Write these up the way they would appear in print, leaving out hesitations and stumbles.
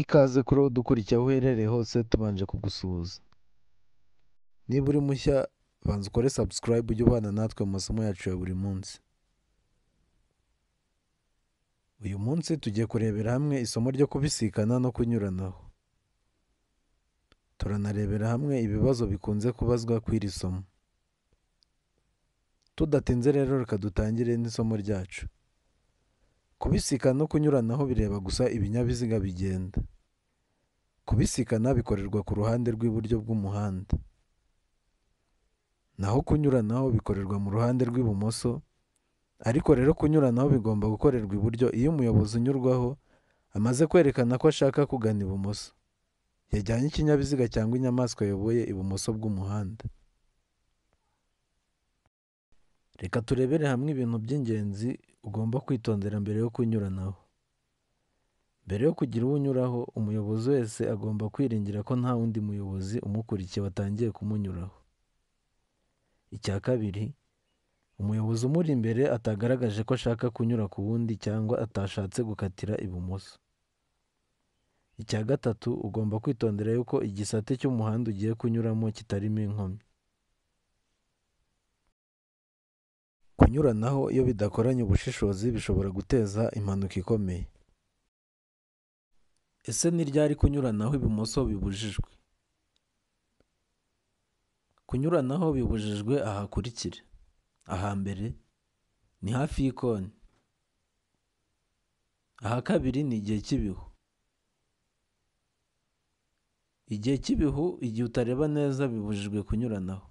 Ikaze kuri wowe udukurikiye aho uherereye hose tubanje kugusuhuza. Niba uri mushya banza ukore subscribe ujye ubana natwe mu masomo yacu ya buri munsi. Uyu munsi tugiye kurebera hamwe isomo ryo kubisikana no kunyuranaho. Turanarebera hamwe ibibazo bikunze kubazwa ku iri somo. Tudatinze rero reka dutangire n'isomo ryacu. Kubisikana no kunyuranaho bireba gusa ibinyabiziga bigenda. Kubisikana bikorerwa ku ruhande rw'iburyo bw'umuhanda. Naho kunyuranaho bikorerwa mu ruhande rw'ibumoso, ariko rero kunyuranaho bigomba gukorerwa iburyo iyo umuyobozi unyurwaho amaze kwerekana ko ashaka kugana ibumoso. Yajyanye ikinyabiziga cyangwa inyamaswa ayoboye ibumoso bw'umuhanda. Reka turebere hamwe ibintu by'ingenzi ugomba kwitondera mbere yo kunyuranaho. Mbere yo kugira uwo unyuraho, umuyobozi wese agomba kwiringira ko nta wundi muyobozi umukurikiye watangiye kumunyuraho. Icya kabiri, umuyobozi umuri imbere atagaragaje ko ashaka kunyura ku wundi cyangwa atashatse gukatira ibumoso. Icya gatatu, ugomba kwitondera yuko igisate cy'umuhanda ugiye kunyuramo kitarimo inkomyi. Kunyuranaho iyo bidakoranye ubushishozi bishobora guteza impanuka ikomeye. Ese ni ryari kunyuranaho ibumoso bibujijwe? Kunyuranaho bibujijwe aha hakurikira. Ahambere ni hafi y'ikoni. Aha kabiri ni igihe cy'ibihu. Igihe cy'ibihu, igihe utareba neza bibujijwe kunyuranaho.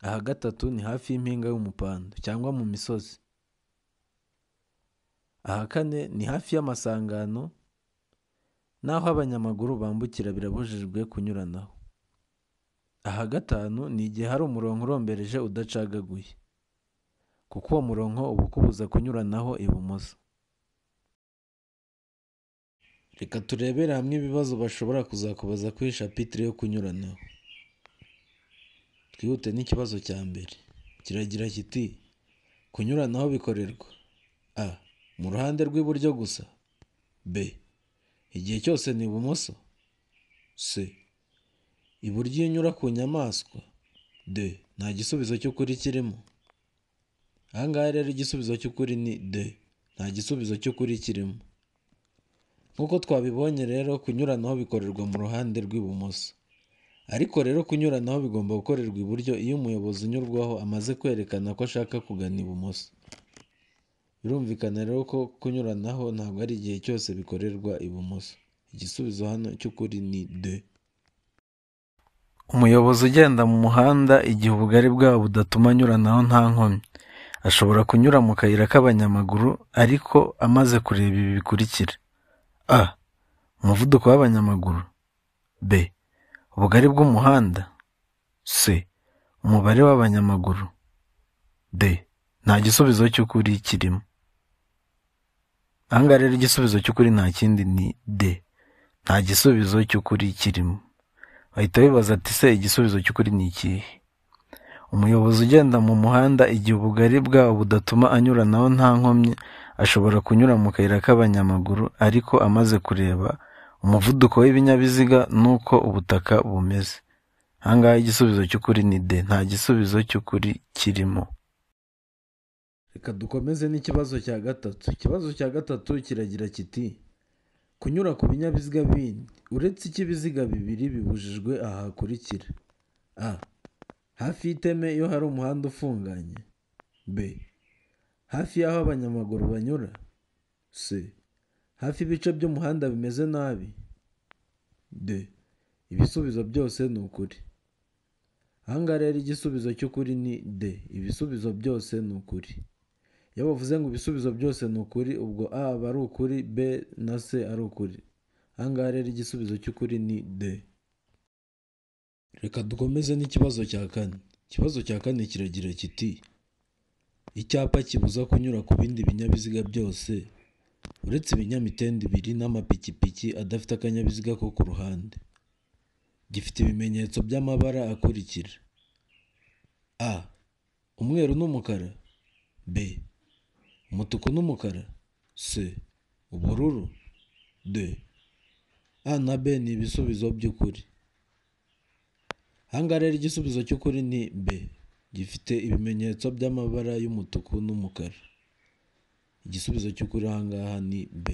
Aha gatatu ni hafi y'impinga y'umupando cyangwa mu misozi. Aha kane ni hafi y'amasangano, naho abanyamaguru bambukira birabujijwe kunyuranaho. Aha gatanu ni igihe hari umurongo urombereje udacagaguye, kuko uwo murongo uba ukubuza kunyuranaho ibumoso. Reka turebere hamwe ibibazo bashobora kuzakubaza kuri shapitire yo kunyuranaho. Twihute n'ikibazo cya mbere. Kiragira kiti: kunyuranaho bikorerwa a. mu ruhande rw'iburyo gusa, b. igihe cyose ni ibumoso, c. iburyo iyo unyura ku nyamaswa, d. nta gisubizo cy'ukuri kirimo. Aha ngaha rero igisubizo cy'ukuri ni d. nta gisubizo cy'ukuri kirimo. Nk'uko twabibonye rero, kunyuranaho bikorerwa mu ruhande rw'ibumoso, ariko rero kunyuranaho bigomba gukorerwa iburyo iyo umuyobozi unyurwaho amaze kwerekana ko ashaka kugana ibumoso. Birumvikana rero ko kunyuranaho ntabwo ari igihe cyose bikorerwa ibumoso. Igisubizo hano cy'ukuri ni d. Umuyobozi ugenda mu muhanda igihe ubugari bwawo budatuma anyuranaho nta nkomyi, ashobora kunyura mu kayira k'abanyamaguru ariko amaze kureba ibi bikurikira: a. umuvuduko w'abanyamaguru, b. ubugari bw'umuhanda, c. umubare w'abanyamaguru, d. nta gisubizo cy'ukuri kirimo. Aha ngaha rero igisubizo cy'ukuri nta kindi ni d. nta gisubizo cy'ukuri kirimo. Bahita bibaza ati se igisubizo cy'ukuri ni ikihe? Umuyobozi ugenda mu muhanda igihe ubugari bwawo budatuma anyuranaho nta nkomyi ashobora kunyura mu kayira k'abanyamaguru ariko amaze kureba umuvuduko w'ibinyabiziga n'uko ubutaka bumeze. Aha ngaha igisubizo cy'ukuri ni d. nta gisubizo cy'ukuri kirimo. Reka dukomeze n'ikibazo cya gatatu. Ikibazo cya gatatu kiragira kiti: kunyura ku binyabiziga bindi uretse icy'ibiziga bibiri bibujijwe aha hakurikira: a. hafi y'iteme iyo hari umuhanda ufunganye, b. hafi y'aho abanyamaguru banyura, c. hafi y'ibice by'umuhanda bimeze nabi, d. ibisubizo byose ni ukuri. Aha ngaha rero igisubizo cy'ukuri ni d. ibisubizo byose ni ukuri. Iyo bavuze ngo ibisubizo byose ni ukuri, ubwo a aba ari ukuri, b na c ari ukuri. Aha ngaha rero igisubizo cy'ukuri ni d. Reka dukomeze n'ikibazo cya kane. Ikibazo cya kane kiragira kiti: icyapa kibuza kunyura ku bindi binyabiziga byose uretse ibinyamitende ibiri n'amapikipiki adafite akanyabiziga ko ku ruhande. Gifite ibimenyetso by'amabara akurikira: a. umweru n'umukara, b. umutuku n'umukara, c. ubururu, d. A na B ni ibisubizo by'ukuri. Ahangaha rero igisubizo cy'ukuri ni B, gifite ibimenyetso by'amabara y'umutuku n'umukara. Igisubizo cy'ukuri ahangaha ni B.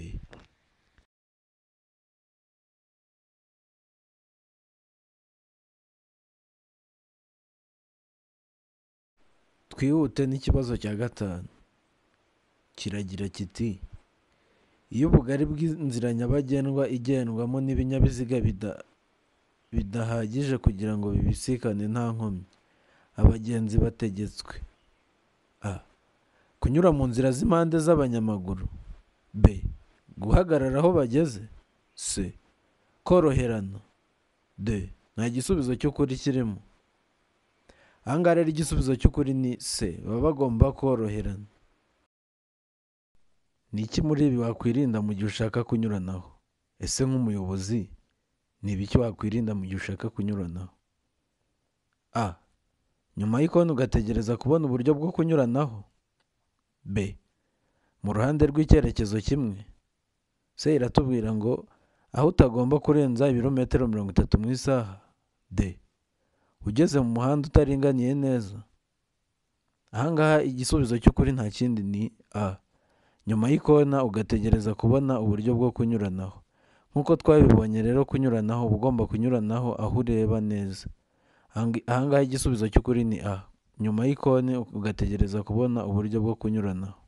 Twihute n'ikibazo cya gatanu. Kiragira kiti: iyo ubugari bw'inzira nyabagendwa igendwamo n'ibinyabiziga bidahagije kugira ngo bibisikane nta nkomyi, abagenzi bategetswe: A. Kunyura mu nzira z'impande z'abanyamaguru. B. Guhagarara aho bageze. C. Koroherana. D. Nta gisubizo cy'ukuri kirimo. Ahangaha rero igisubizo cy'ukuri ni C, baba bagomba koroherana. Ni iki muri ibi wakwirinda mu gihe ushaka kunyuranaho? Ese nk'umuyobozi ni ibiki wakwirinda mu gihe ushaka kunyuranaho? A. Nyuma y'ikoni ugategereza kubona uburyo bwo kunyuranaho. B. Mu ruhande rw'icyerekezo kimwe. C iratubwira ngo aho utagomba kurenza ibirometero 30 mu isaha. D. Ugeze mu muhanda utaringaniye neza. Ahangaha igisubizo cy'ukuri nta kindi ni A. Nyuma y'ikona ugategereza kubona uburyo bwo kunyuranaho. Nk'uko twabibonye rero, kunyuranaho uba ugomba kunyuranaho aho ureba neza. Ahangaha igisubizo cy'ukuri ni A. Nyuma y'ikoni ugategereza kubona uburyo bwo kunyuranaho.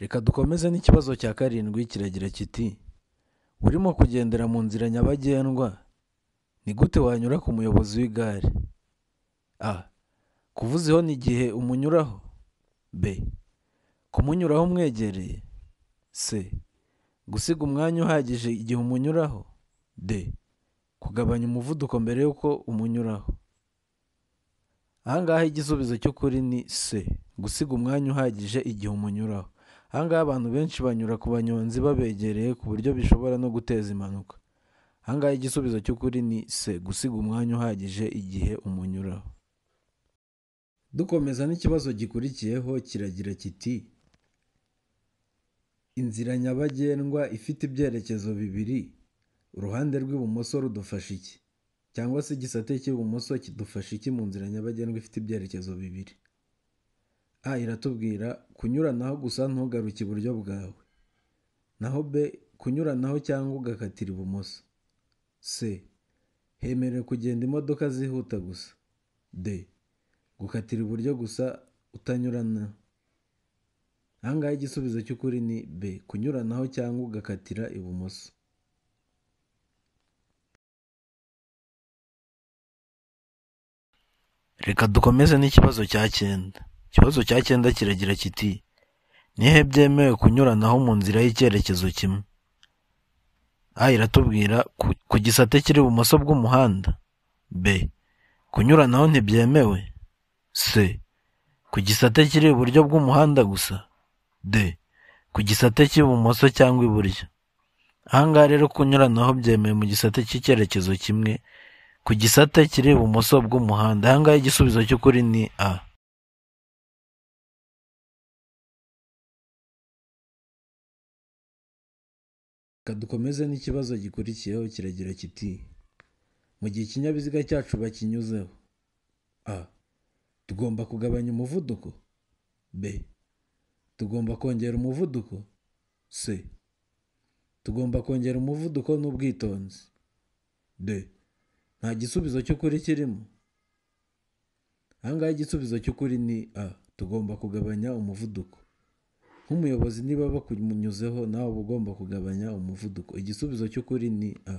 Reka dukomeze n'ikibazo cya karindwi. Kiragira kiti: urimo kugendera mu nzira nyabagendwa, ni gute wanyura ku muyobozi w'igare? A. Kuvuza ihoni igihe umunyuraho. B. Kumunyuraho umwegereye. C. Gusiga umwanya uhagije igihe umunyuraho. D. Kugabanya umuvuduko mbere y'uko umunyuraho. Ahangaha igisubizo cy'ukuri ni C. Gusiga umwanya uhagije igihe umunyuraho. Ahangaha abantu benshi banyura ku banyonzi babegereye ku buryo bishobora no guteza impanuka. Ahangaha igisubizo cy'ukuri ni C. Gusiga umwanya uhagije igihe umunyuraho. Dukomeza n'ikibazo gikurikiyeho, kiragira kiti: inzira nyabagendwa ifite ibyerekezo bibiri, uruhande rw'ibumoso rudufasha iki? Cyangwa se igisate cy'ibumoso kidufasha iki mu nzira nyabagendwa ifite ibyerekezo bibiri? A iratubwira kunyuranaho gusa ntugaruke iburyo bwawe. Naho B, kunyuranaho cyangwa ugakatira ibumoso. C. Hemerewe kugenda imodoka zihuta gusa. D. Gukatira iburyo gusa utanyuranaho. Ahangaha igisubizo cy'ukuri ni B. Kunyuranaho cyangwa ugakatira ibumoso. Reka dukomeze n'ikibazo cya 9. Ikibazo cya 9 kiragira kiti: nihe byemewe kunyuranaho mu nzira y'icyerekezo kimwe? A iratubwira ku gisate kiri ibumoso bw'umuhanda. B. Kunyuranaho ntibyemewe. C. Ku gisate kiri iburyo bw'umuhanda gusa. D. Ku gisate cy'ibumoso cyangwa iburyo. Ahangaha rero kunyuranaho byemewe mu gisate cy'icyerekezo kimwe, ku gisate kiri ibumoso bw'umuhanda. Ahangaha igisubizo cy'ukuri ni A. Dukomeze n'ikibazo gikurikiyeho, kiragira kiti: mu gihe ikinyabiziga cyacu bakinyuzeho. A. Tugomba kugabanya umuvuduko. B. Tugomba kongera umuvuduko. C. Tugomba kongera umuvuduko n'ubwitonzi. D. Nta gisubizo cy'ukuri kirimo. Ahangaha igisubizo cy'ukuri ni A. Tugomba kugabanya umuvuduko. Nk'umuyobozi niba bakunyuzeho nawe uba ugomba kugabanya umuvuduko. Igisubizo cy'ukuri ni A.